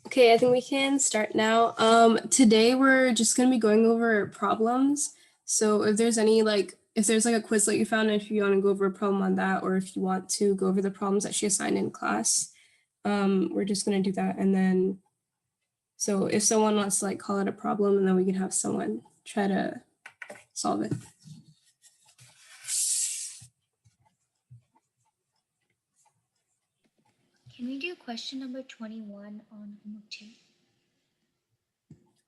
Okay, I think we can start now. Today we're just gonna be going over problems. So if there's any if there's a quiz that you found, if you want to go over a problem on that, or if you want to go over the problems that she assigned in class, we're just gonna do that. And then, so if someone wants to call it a problem, and then we can have someone try to solve it. Can we do question number 21 on homework 2?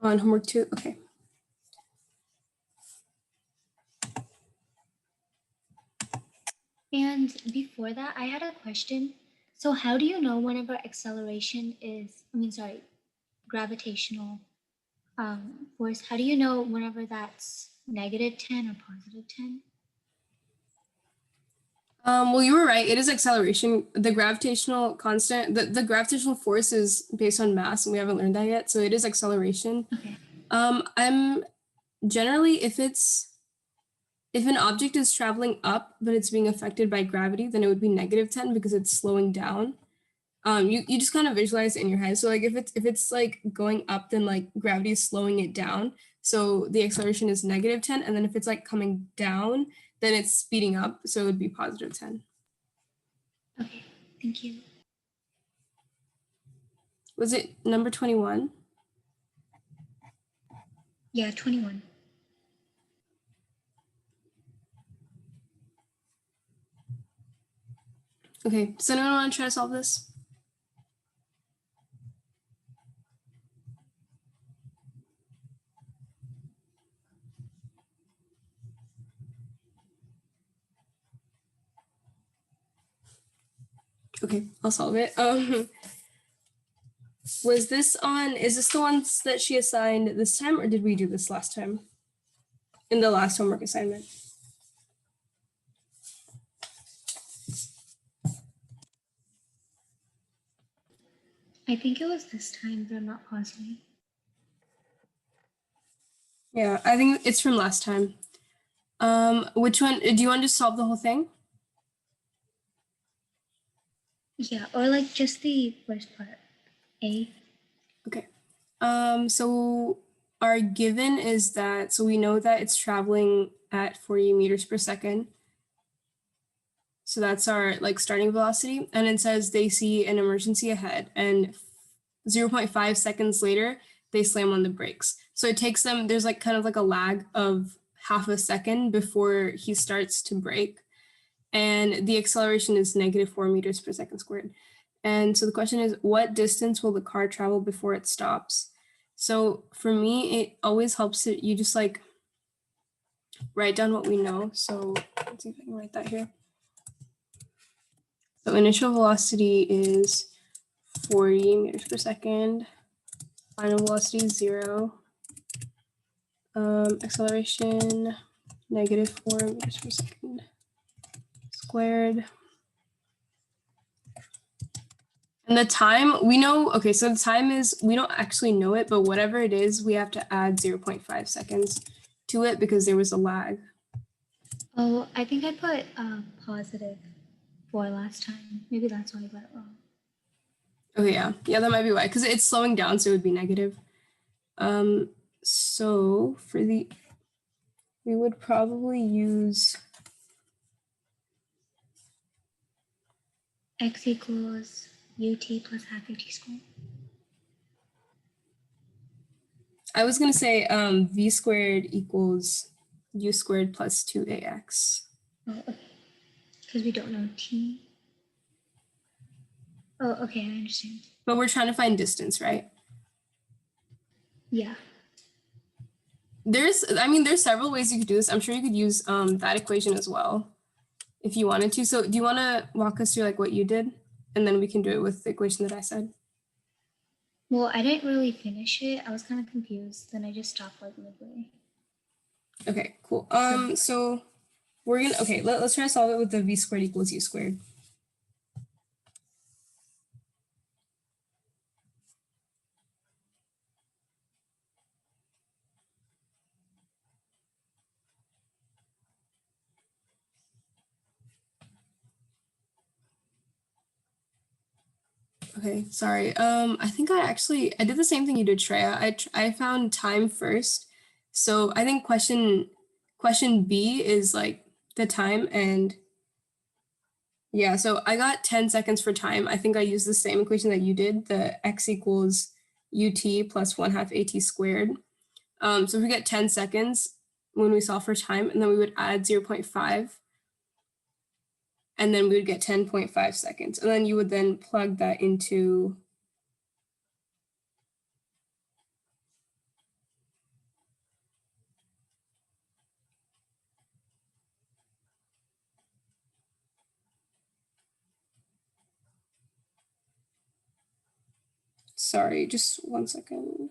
On homework 2, okay. And before that, I had a question. So how do you know whenever acceleration is, gravitational force, how do you know whenever that's -10 or +10? Well, you were right. It is acceleration. The gravitational constant, the gravitational force is based on mass, and we haven't learned that yet. So it is acceleration. Okay. I'm generally, if an object is traveling up, but it's being affected by gravity, then it would be -10 because it's slowing down. You just kind of visualize it in your head. So if it's going up, then gravity is slowing it down. So the acceleration is -10, and then if it's coming down, then it's speeding up. So it would be +10. Okay, thank you. Was it number 21? Yeah, 21. Okay, does anyone want to try to solve this? Okay, I'll solve it. Is this the ones that she assigned this time, or did we do this last time? In the last homework assignment? I think it was this time, but I'm not positive. Yeah, I think it's from last time. Which one? Do you want to just solve the whole thing? Yeah, or just the first part, A. Okay. So our given is that, so we know that it's traveling at 40 meters per second. So that's our starting velocity. And it says they see an emergency ahead, and 0.5 seconds later, they slam on the brakes. So it takes them, there's kind of a lag of half a second before he starts to brake. And the acceleration is -4 meters per second squared. And so the question is, what distance will the car travel before it stops? So for me, it always helps that you just write down what we know. So let's see if I can write that here. So initial velocity is 40 meters per second. Final velocity is 0. Acceleration, -4 meters per second squared. And the time, we know, okay, so the time is, we don't actually know it, but whatever it is, we have to add 0.5 seconds to it because there was a lag. Oh, I think I put +4 last time. Maybe that's why I got it wrong. Okay, yeah, that might be why, because it's slowing down, so it would be negative. So for we would probably use X equals ut plus half ut squared. I was going to say v squared equals u squared plus 2ax. Oh, okay. Because we don't know t. Oh, okay, I understand. But we're trying to find distance, right? Yeah. There's several ways you could do this. I'm sure you could use that equation as well if you wanted to. So do you want to walk us through what you did? And then we can do it with the equation that I said. Well, I didn't really finish it. I was kind of confused. Then I just stopped midway. Okay, cool. So we're gonna, okay, let's try to solve it with the v squared equals u squared. Okay, sorry. I think I did the same thing you did, Shreya. I found time first. So I think question B is like the time, and yeah, so I got 10 seconds for time. I think I used the same equation that you did, the x equals ut plus 1/2 at squared. So if we get 10 seconds when we solve for time, and then we would add 0.5, and then we would get 10.5 seconds. And then you would then plug that into sorry, just 1 second.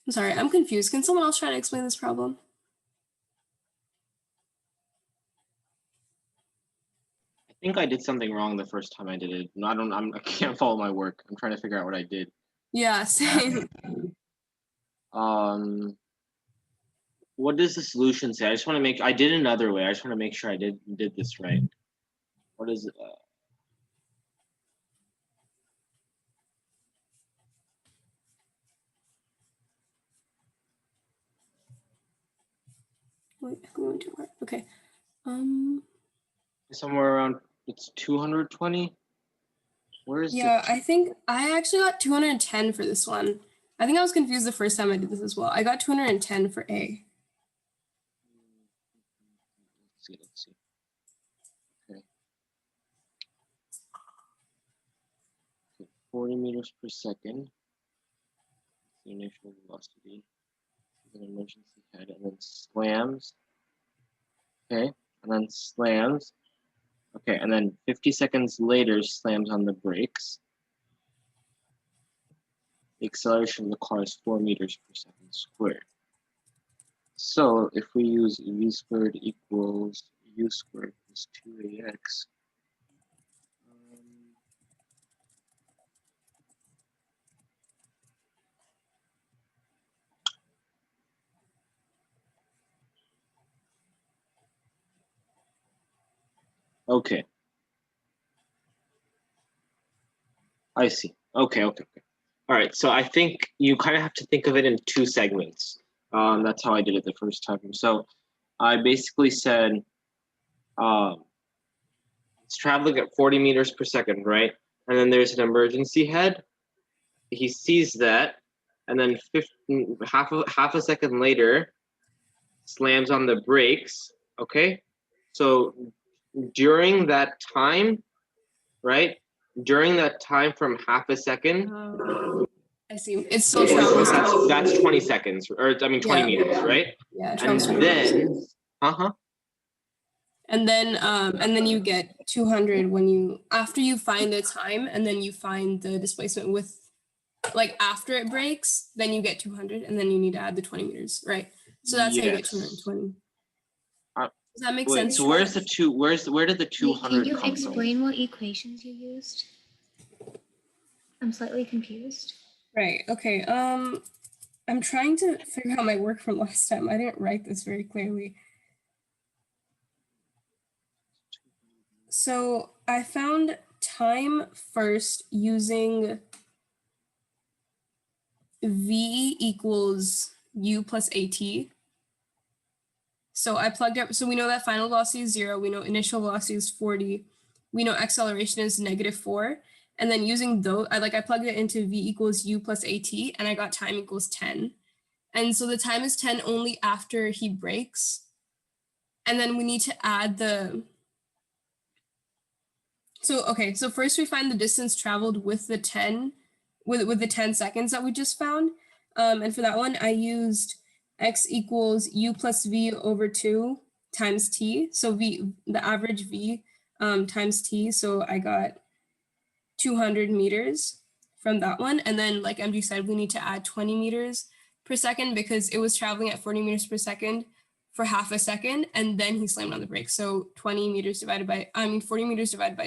I'm sorry, I'm confused. Can someone else try to explain this problem? I think I did something wrong the first time I did it. No, I can't follow my work. I'm trying to figure out what I did. Yeah, same. What does the solution say? I just want to make, I did another way. I just want to make sure I did this right. What is it? Wait, I'm going too hard. Okay. Somewhere around, it's 220. Where is yeah, I think I actually got 210 for this one. I think I was confused the first time I did this as well. I got 210 for A. Let's see. Okay. 40 meters per second. The initial velocity. An emergency head, and then slams. Okay, and then slams. Okay, and then 50 seconds later slams on the brakes. The acceleration of the car is 4 meters per second squared. So if we use v squared equals u squared plus 2ax, okay. I see. Okay. All right, so I think you kind of have to think of it in two segments. That's how I did it the first time. So I basically said it's traveling at 40 meters per second, right? And then there's an emergency head. He sees that, and then half a second later, slams on the brakes. Okay, so during that time, right? During that time from half a second. I see. It's still traveling. That's 20 seconds, or I mean 20 meters, right? Yeah. And then, And then you get 200 when you after you find the time, and then you find the displacement with like after it breaks, then you get 200, and then you need to add the 20 meters, right? So that's how you get 220. Does that make sense? So where's the two? Where did the 200 Can you come from? explain what equations you used? I'm slightly confused. Right. Okay. I'm trying to figure out my work from last time. I didn't write this very clearly. So I found time first using v equals u plus at. So I plugged up, so we know that final velocity is 0, we know initial velocity is 40, we know acceleration is -4, and then using those, I plugged it into v equals u plus at, and I got time equals 10. And so the time is 10 only after he brakes. And then we need to add the, so first we find the distance traveled with the 10, with the 10 seconds that we just found. And for that one, I used x equals u plus v over 2 times t. So v, the average v times t. So I got 200 meters from that one. And then like MG said, we need to add 20 meters per second because it was traveling at 40 meters per second for half a second, and then he slammed on the brakes. So 40 meters divided by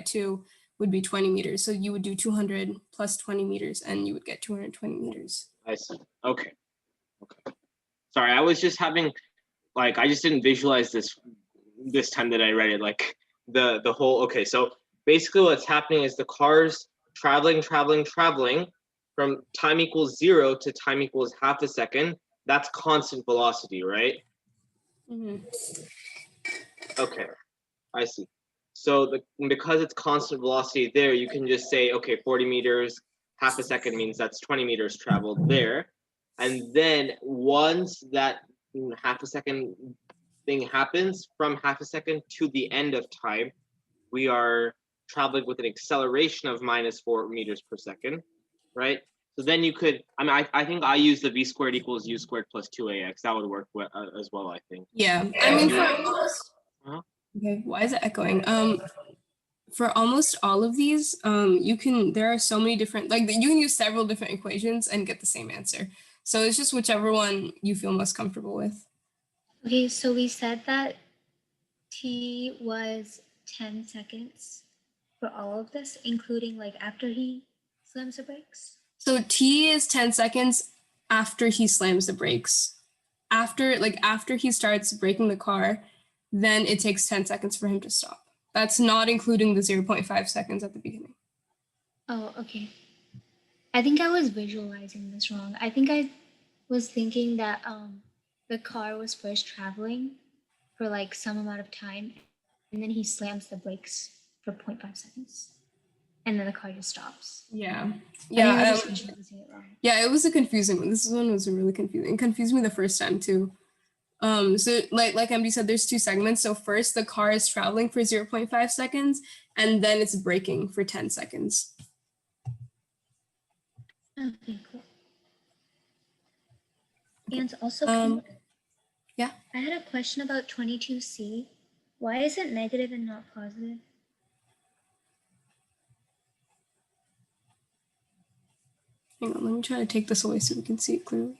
2 would be 20 meters. So you would do 200 plus 20 meters, and you would get 220 meters. I see. Okay. Sorry, I was just having like I just didn't visualize this time that I read it. Like the whole. Okay, so basically what's happening is the car's traveling from time equals 0 to time equals half a second. That's constant velocity, right? Mhm. Okay, I see. So because it's constant velocity there, you can just say, okay, 40 meters, half a second means that's 20 meters traveled there. And then once that half a second thing happens, from half a second to the end of time, we are traveling with an acceleration of -4 meters per second, right? So then you could, I mean, I think I use the v squared equals u squared plus 2ax. That would work as well, I think. Yeah, I mean, for Uh-huh. okay, why is it echoing? For almost all of these, there are so many different, like you can use several different equations and get the same answer. So it's just whichever one you feel most comfortable with. Okay, so we said that t was 10 seconds for all of this, including like after he slams the brakes. So t is 10 seconds after he slams the brakes. After he starts braking the car, then it takes 10 seconds for him to stop. That's not including the 0.5 seconds at the beginning. Oh, okay. I think I was visualizing this wrong. I think I was thinking that the car was first traveling for like some amount of time, and then he slams the brakes for 0.5 seconds, and then the car just stops. Yeah. I think I Yeah. was just visualizing it wrong. Yeah, it was a confusing one. This one was really confusing. It confused me the first time too. So like MD said, there's two segments. So first the car is traveling for 0.5 seconds, and then it's braking for 10 seconds. Okay, cool. And also, yeah. I had a question about 22C. Why is it negative and not positive? Hang on, let me try to take this away so we can see it clearly.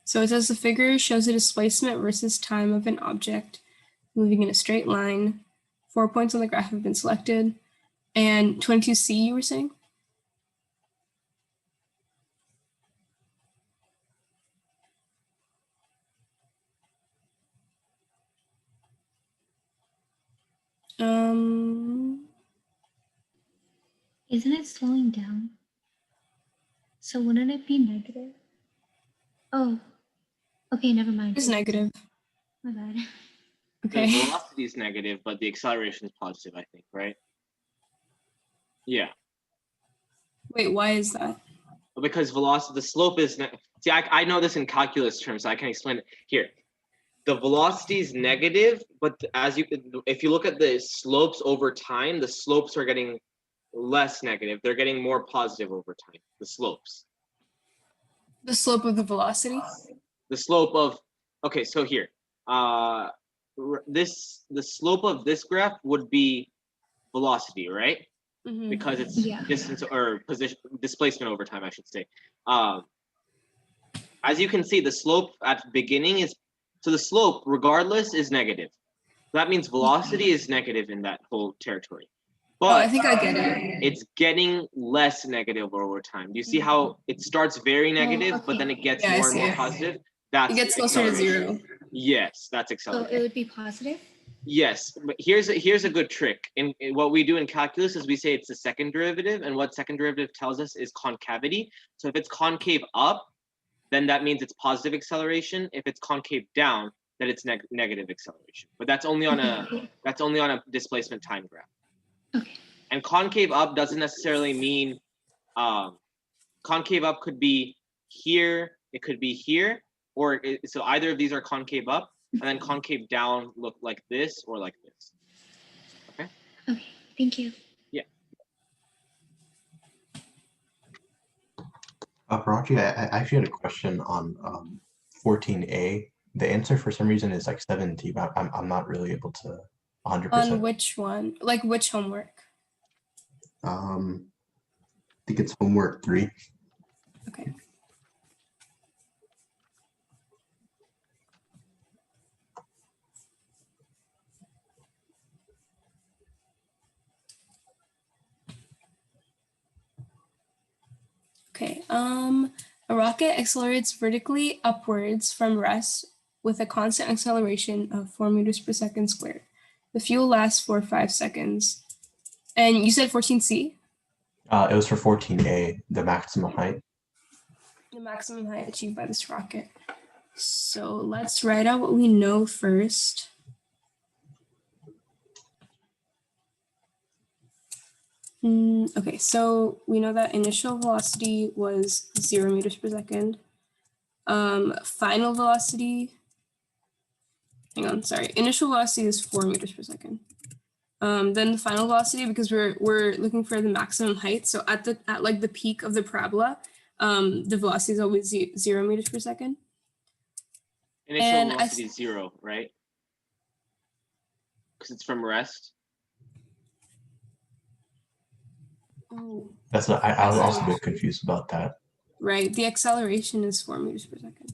So it says the figure shows the displacement versus time of an object moving in a straight line. 4 points on the graph have been selected. And 22C, you were saying? Isn't it slowing down? So wouldn't it be negative? Oh, okay, never mind. It's negative. My bad. Okay. The velocity is negative, but the acceleration is positive, I think, right? Yeah. Wait, why is that? Because velocity, the slope is, see, I know this in calculus terms, so I can explain it here. The velocity is negative, but if you look at the slopes over time, the slopes are getting less negative. They're getting more positive over time, the slopes. The slope of the velocity? The slope of, okay, so here, the slope of this graph would be velocity, right? Mm-hmm. Because it's distance or position, displacement over time, I should say. As you can see, the slope at the beginning is, so the slope regardless is negative. That means velocity is negative in that whole territory. But I think I get it. It's getting less negative over time. Do you see how it starts very negative, but then it gets more and more positive? That's it gets closer to 0. Yes, that's acceleration. So it would be positive? Yes, but here's a good trick. In what we do in calculus is we say it's the second derivative, and what second derivative tells us is concavity. So if it's concave up, then that means it's positive acceleration. If it's concave down, then it's negative acceleration. But that's only on a displacement time graph. Okay. And concave up doesn't necessarily mean concave up could be here, it could be here, or so either of these are concave up, and then concave down look like this or like this. Okay. Okay. Thank you. Yeah. Parachi, I actually had a question on 14A. The answer for some reason is like 70, but I'm not really able to 100%. On which one? Like which homework? I think it's homework 3. Okay. Okay. A rocket accelerates vertically upwards from rest with a constant acceleration of 4 meters per second squared. The fuel lasts for 5 seconds. And you said 14C? It was for 14A, the maximum height. The maximum height achieved by this rocket. So let's write out what we know first. Okay, so we know that initial velocity was 0 meters per second. Final velocity, hang on, sorry. Initial velocity is 4 meters per second. Then the final velocity, because we're looking for the maximum height. So at like the peak of the parabola, the velocity is always 0 meters per second. Initial velocity is 0, right? Because it's from rest. Oh, That's what I was also a bit confused about that. right. The acceleration is 4 meters per second.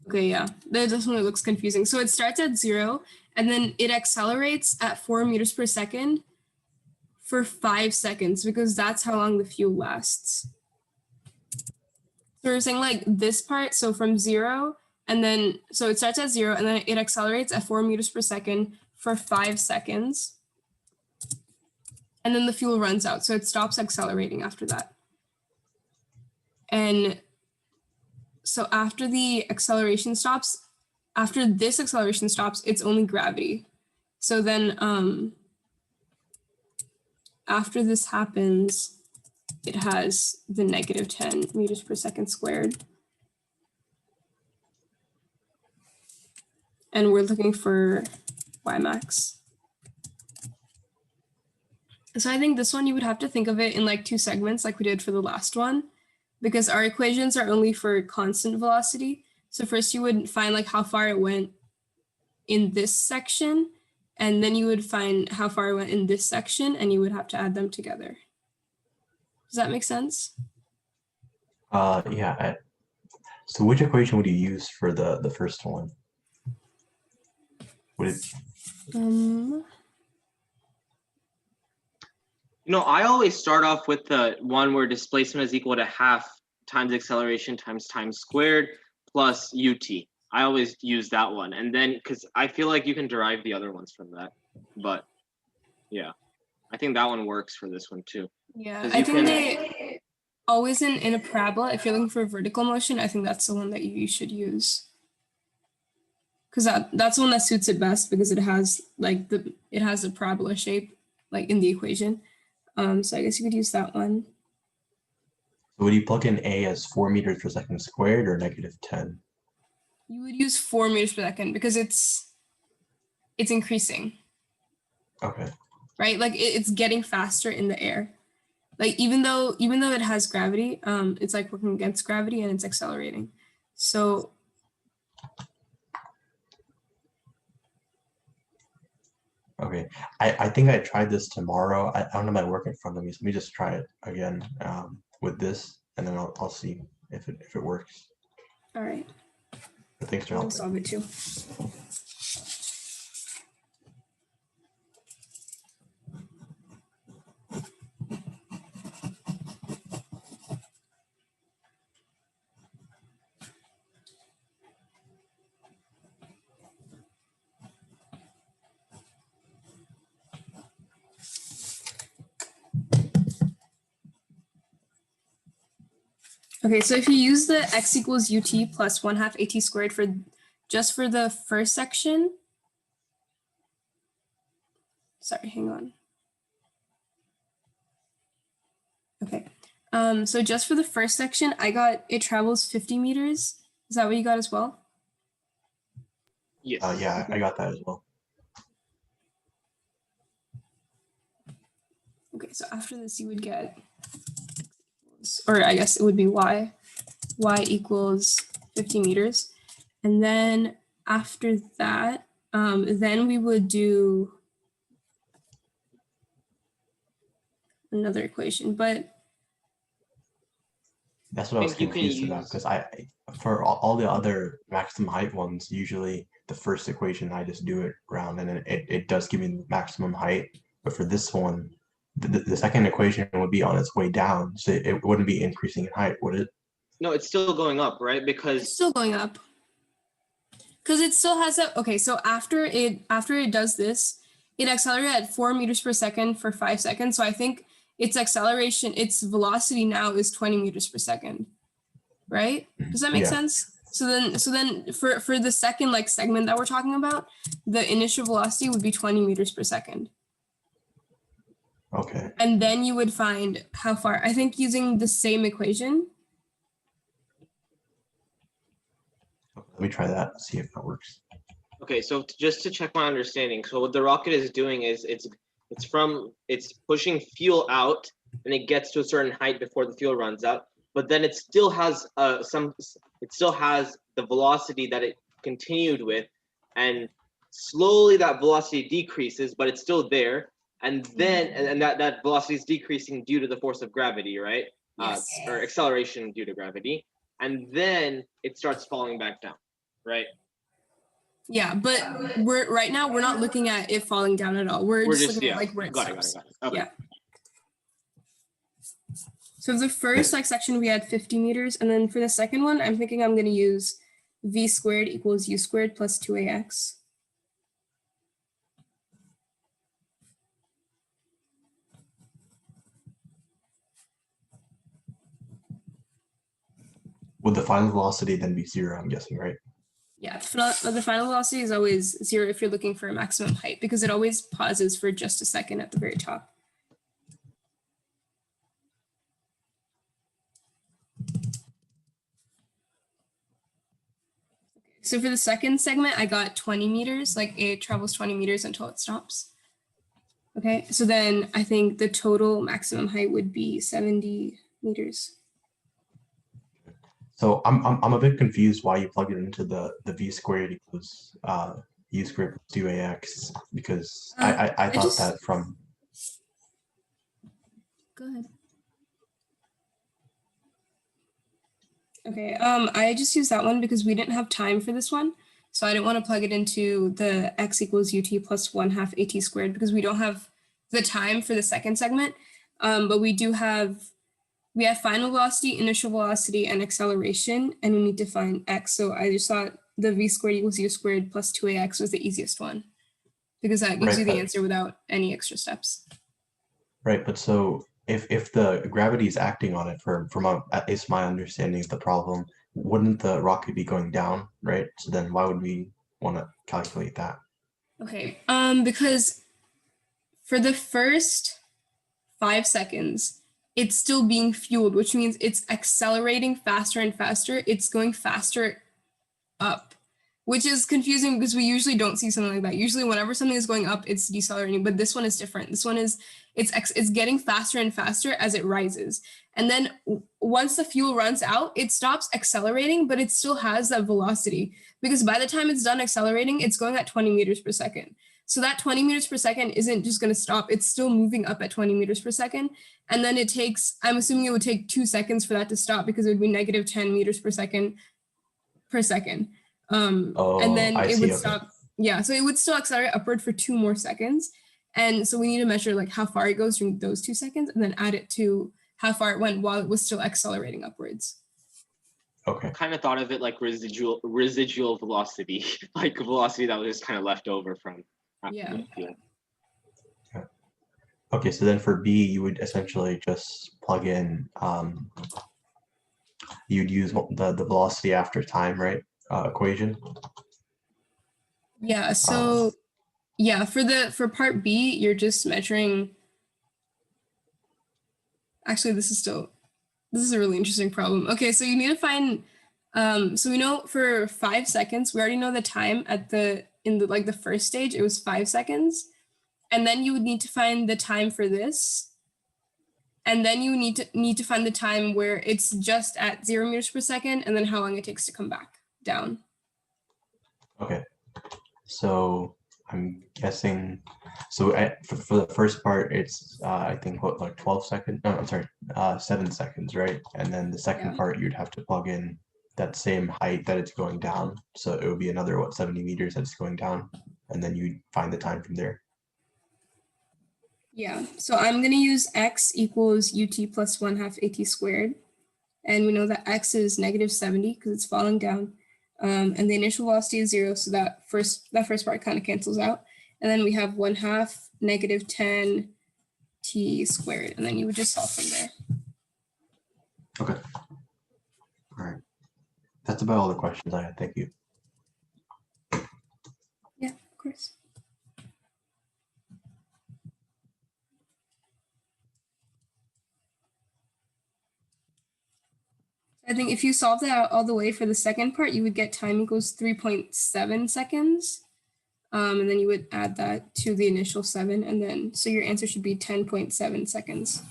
Okay, yeah, that definitely looks confusing. So it starts at 0, and then it accelerates at 4 meters per second for 5 seconds, because that's how long the fuel lasts. So we're saying like this part, so from 0, and then, so it starts at 0, and then it accelerates at 4 meters per second for 5 seconds. And then the fuel runs out, so it stops accelerating after that. And so after the acceleration stops, after this acceleration stops, it's only gravity. So then after this happens, it has the negative 10 meters per second squared. And we're looking for Y max. So I think this one you would have to think of it in like 2 segments like we did for the last one, because our equations are only for constant velocity. So first you would find like how far it went in this section, and then you would find how far it went in this section, and you would have to add them together. Does that make sense? Yeah. So which equation would you use for the first one? Would it? You know, I always start off with the one where displacement is equal to half times acceleration times time squared plus ut. I always use that one, and then because I feel like you can derive the other ones from that. But yeah, I think that one works for this one too. Yeah, I think they always in a parabola, if you're looking for vertical motion, I think that's the one that you should use. Because that's the one that suits it best, because it has like it has a parabola shape like in the equation. So I guess you could use that one. So would you plug in A as 4 meters per second squared or negative 10? You would use 4 meters per second because it's increasing. Okay. Right, like it's getting faster in the air. Like even though it has gravity, it's like working against gravity and it's accelerating. So Okay, I think I tried this tomorrow. I don't have my work in front of me, so let me just try it again with this, and then I'll see if it works. all right. But thanks for I'll helping. solve it too. Okay, so if you use the x equals ut plus 1/2 at squared for just for the first section, sorry, hang on. Okay, so just for the first section, I got it travels 50 meters. Is that what you got as well? Yes. Yeah, I got that as well. Okay, so after this, you would get, or I guess it would be y equals 50 meters. And then after that, then we would do another equation, but that's what I was confused about, because for all the other maximum height ones, usually the first equation I just do it round, and then it does give me the maximum height. But for this one, the second equation would be on its way down, so it wouldn't be increasing in height, would it? No, it's still going up, right? It's Because still going up. Because it still has a, okay, so after it does this, it accelerated at 4 meters per second for 5 seconds. So I think its acceleration, its velocity now is 20 meters per second, right? Does that make Yeah. sense? So then for the second like segment that we're talking about, the initial velocity would be 20 meters per second. Okay. And then you would find how far, I think using the same equation. Let me try that, see if that works. okay, so just to check my understanding, so what the rocket is doing is it's pushing fuel out, and it gets to a certain height before the fuel runs out. But then it still has the velocity that it continued with, and slowly that velocity decreases, but it's still there. And then and that velocity is decreasing due to the force of gravity, right? Yes. Or acceleration due to gravity. And then it starts falling back down, right? Yeah, but right now we're not looking at it falling down at all. We're just looking at like where it got it. stops. Okay. Yeah. So the first like section we had 50 meters, and then for the second one, I'm thinking I'm going to use v squared equals u squared plus 2ax. Would the final velocity then be 0, I'm guessing, right? Yeah, the final velocity is always 0 if you're looking for a maximum height, because it always pauses for just a second at the very top. So for the second segment, I got 20 meters, like it travels 20 meters until it stops. Okay, so then I think the total maximum height would be 70 meters. So I'm a bit confused why you plug it into the v squared equals u squared plus 2ax, because I thought just, that from. Go ahead. Okay, I just used that one because we didn't have time for this one. So I didn't want to plug it into the x equals ut plus 1/2 at squared because we don't have the time for the second segment. But we have final velocity, initial velocity, and acceleration, and we need to find x. So I just thought the v squared equals u squared plus 2ax was the easiest one because that gives you the answer without any extra steps. Right, but so if the gravity is acting on it from at least my understanding of the problem, wouldn't the rocket be going down, right? So then why would we want to calculate that? Okay, because for the first 5 seconds, it's still being fueled, which means it's accelerating faster and faster. It's going faster up, which is confusing because we usually don't see something like that. Usually whenever something is going up, it's decelerating, but this one is different. This one is, it's getting faster and faster as it rises. And then once the fuel runs out, it stops accelerating, but it still has that velocity because by the time it's done accelerating, it's going at 20 meters per second. So that 20 meters per second isn't just going to stop. It's still moving up at 20 meters per second. And then it takes, I'm assuming it would take 2 seconds for that to stop because it would be negative 10 meters per second. And then it would stop. Yeah, so it would still accelerate upward for 2 more seconds. And so we need to measure like how far it goes during those 2 seconds and then add it to how far it went while it was still accelerating upwards. Okay. Kind of thought of it like residual velocity, like velocity that was just kind of left over from. Yeah. Okay, so then for B, you would essentially just plug in, you'd use the velocity after time, right? Equation. Yeah, so yeah, for part B, you're just measuring. Actually, this is a really interesting problem. Okay, so you need to find, so we know for 5 seconds, we already know the time in the first stage, it was 5 seconds. And then you would need to find the time for this. And then you need to find the time where it's just at 0 meters per second, and then how long it takes to come back down. Okay, so I'm guessing. So for the first part, it's I think what, like 12 seconds. No, I'm sorry, 7 seconds, right? And then the second part, you'd have to plug in that same height that it's going down. So it would be another 70 meters that's going down, and then you'd find the time from there. Yeah, so I'm going to use x equals ut plus 1/2 at squared. And we know that x is -70 because it's falling down. And the initial velocity is 0, so that first part kind of cancels out. And then we have 1/2 -10 t squared, and then you would just solve from there. Okay. All right. That's about all the questions I had. Thank you. Yeah, of course. I think if you solve that out all the way for the second part, you would get time equals 3.7 seconds. And then you would add that to the initial 7, and then so your answer should be 10.7 seconds.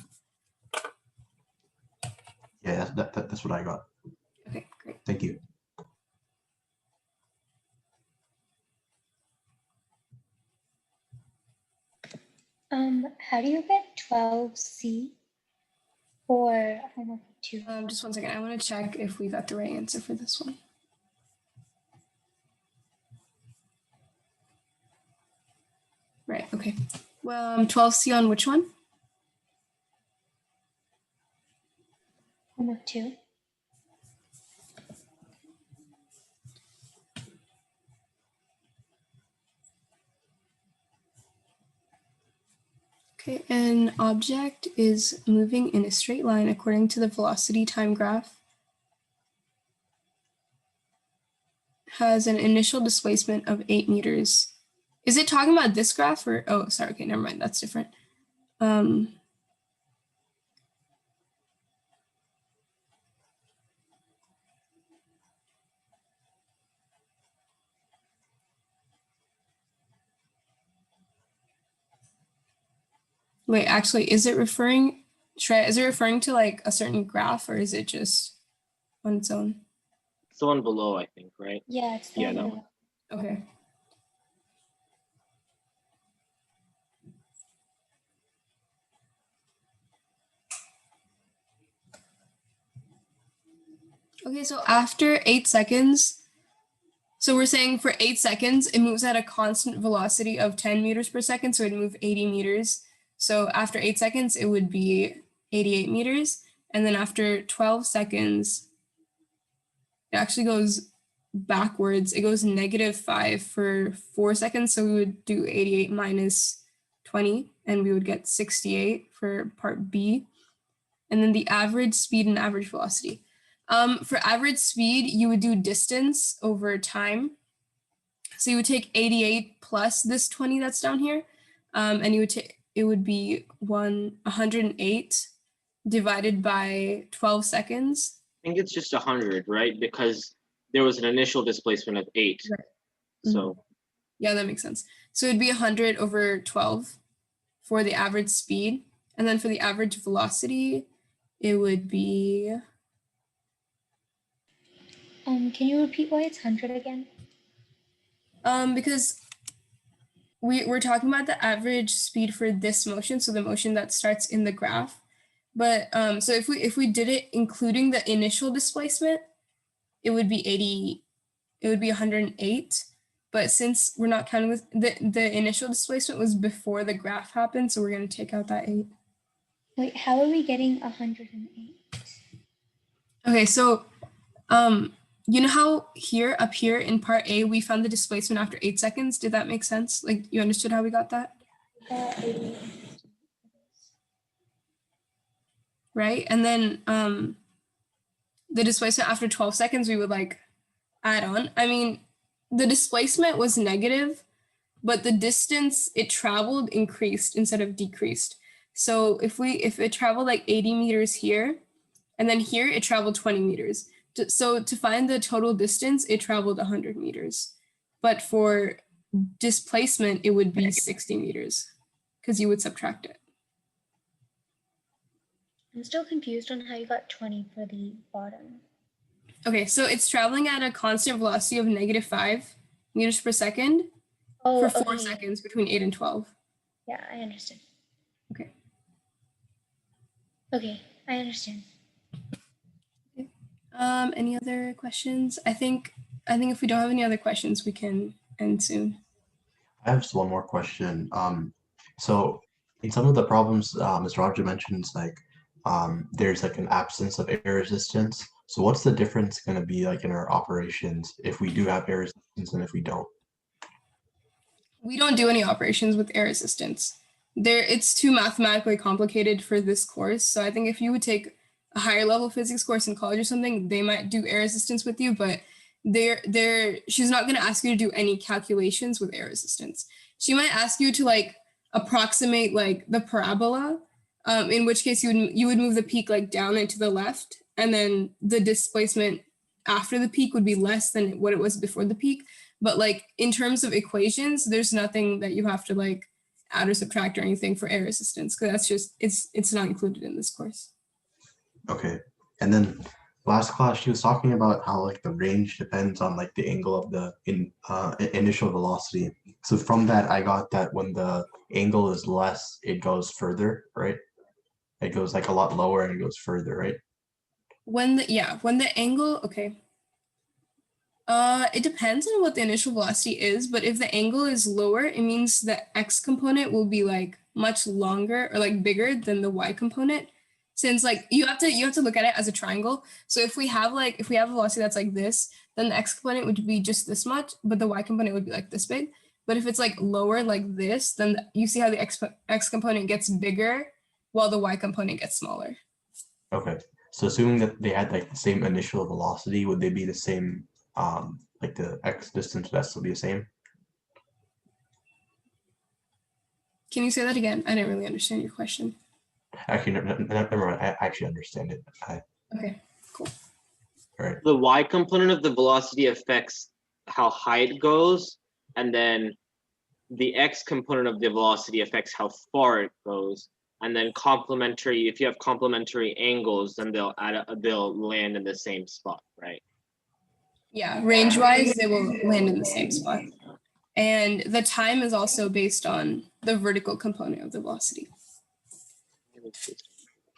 Yeah, that's what I got. Okay, great. Thank you. How do you get 12C for homework 2? Just one second. I want to check if we got the right answer for this one. Right, okay. Well, 12C on which one? Homework 2. Okay, an object is moving in a straight line according to the velocity time graph. Has an initial displacement of 8 meters. Is it talking about this graph or, oh, sorry, okay, never mind, that's different. Wait, actually, is it referring to like a certain graph, or is it just on its own? It's the one below, I think, right? Yeah, it's the Yeah, one that below. one. Okay. Okay, so after 8 seconds, so we're saying for 8 seconds, it moves at a constant velocity of 10 meters per second, so it'd move 80 meters. So after 8 seconds, it would be 88 meters. And then after 12 seconds, it actually goes backwards. It goes -5 for 4 seconds. So we would do 88 minus 20, and we would get 68 for part B. And then the average speed and average velocity. For average speed, you would do distance over time. So you would take 88 plus this 20 that's down here, and you would take, it would be 108 divided by 12 seconds. I think it's just 100, right? Because there was an initial displacement of 8. Right. So yeah, that makes sense. So it'd be 100 over 12 for the average speed. And then for the average velocity, it would be... Can you repeat why it's 100 again? Because we're talking about the average speed for this motion, so the motion that starts in the graph. But so if we did it including the initial displacement, it would be 80, it would be 108. But since we're not counting with the initial displacement was before the graph happened, so we're going to take out that 8. Wait, how are we getting 108? Okay, so you know how here up here in part A we found the displacement after 8 seconds? Did that make sense? Like you understood how we got that? Right? And then the displacement after 12 seconds we would like add on. I mean, the displacement was negative, but the distance it traveled increased instead of decreased. So if it traveled like 80 meters here, and then here it traveled 20 meters. So to find the total distance, it traveled 100 meters. But for displacement, it would be 60 meters because you would subtract it. I'm still confused on how you got 20 for the bottom. Okay, so it's traveling at a constant velocity of -5 meters per second for 4 seconds between 8 and 12. Yeah, I understand. Okay. Okay, I understand. Okay. Any other questions? I think if we don't have any other questions, we can end soon. I have just one more question. So In some of the problems, Mr. Roger mentions like there's like an absence of air resistance. So what's the difference going to be like in our operations if we do have air resistance and if we don't? We don't do any operations with air resistance. It's too mathematically complicated for this course. So I think if you would take a higher level physics course in college or something, they might do air resistance with you, but she's not going to ask you to do any calculations with air resistance. She might ask you to like approximate like the parabola, in which case you would move the peak like down and to the left, and then the displacement after the peak would be less than what it was before the peak. But like in terms of equations, there's nothing that you have to like add or subtract or anything for air resistance, because that's just it's not included in this course. Okay. And then last class she was talking about how like the range depends on like the angle of the initial velocity. So from that I got that when the angle is less, it goes further, right? It goes like a lot lower and it goes further, right? When the angle, okay. It depends on what the initial velocity is, but if the angle is lower, it means the x component will be like much longer or like bigger than the y component. Since like you have to look at it as a triangle. So if we have a velocity that's like this, then the x component would be just this much, but the y component would be like this big. But if it's like lower like this, then you see how the x component gets bigger while the y component gets smaller. Okay. So assuming that they had like the same initial velocity, would they be the same, like the x distance would that still be the same? Can you say that again? I didn't really understand your question. Actually, never mind. I actually understand it. Okay, cool. All right. The y component of the velocity affects how high it goes, and then the x component of the velocity affects how far it goes. And then complementary, if you have complementary angles, then they'll land in the same spot, right? Yeah, range-wise, they will land in the same spot. And the time is also based on the vertical component of the velocity.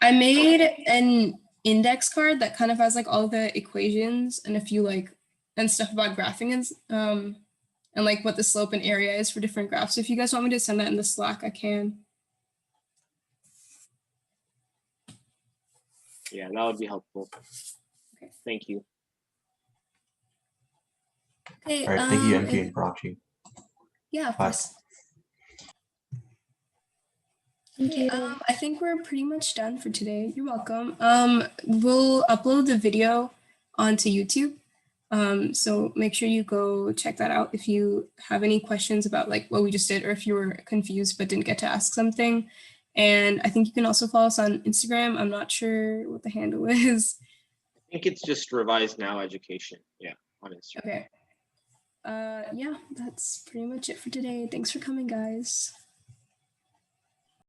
I made an index card that kind of has like all the equations and a few like and stuff about graphing and like what the slope and area is for different graphs. So if you guys want me to send that in the Slack, I can. Yeah, that would be helpful. Okay. Thank you. Okay. All right. Thank you, MK and Parachi. Yeah, of Bye. course. Thank Okay, you. I think we're pretty much done for today. You're welcome. We'll upload the video onto YouTube. So make sure you go check that out if you have any questions about like what we just did, or if you were confused but didn't get to ask something. And I think you can also follow us on Instagram. I'm not sure what the handle is. I think it's just Revise Now Education. Yeah, on Instagram. Okay. Yeah, that's pretty much it for today. Thanks for coming, guys.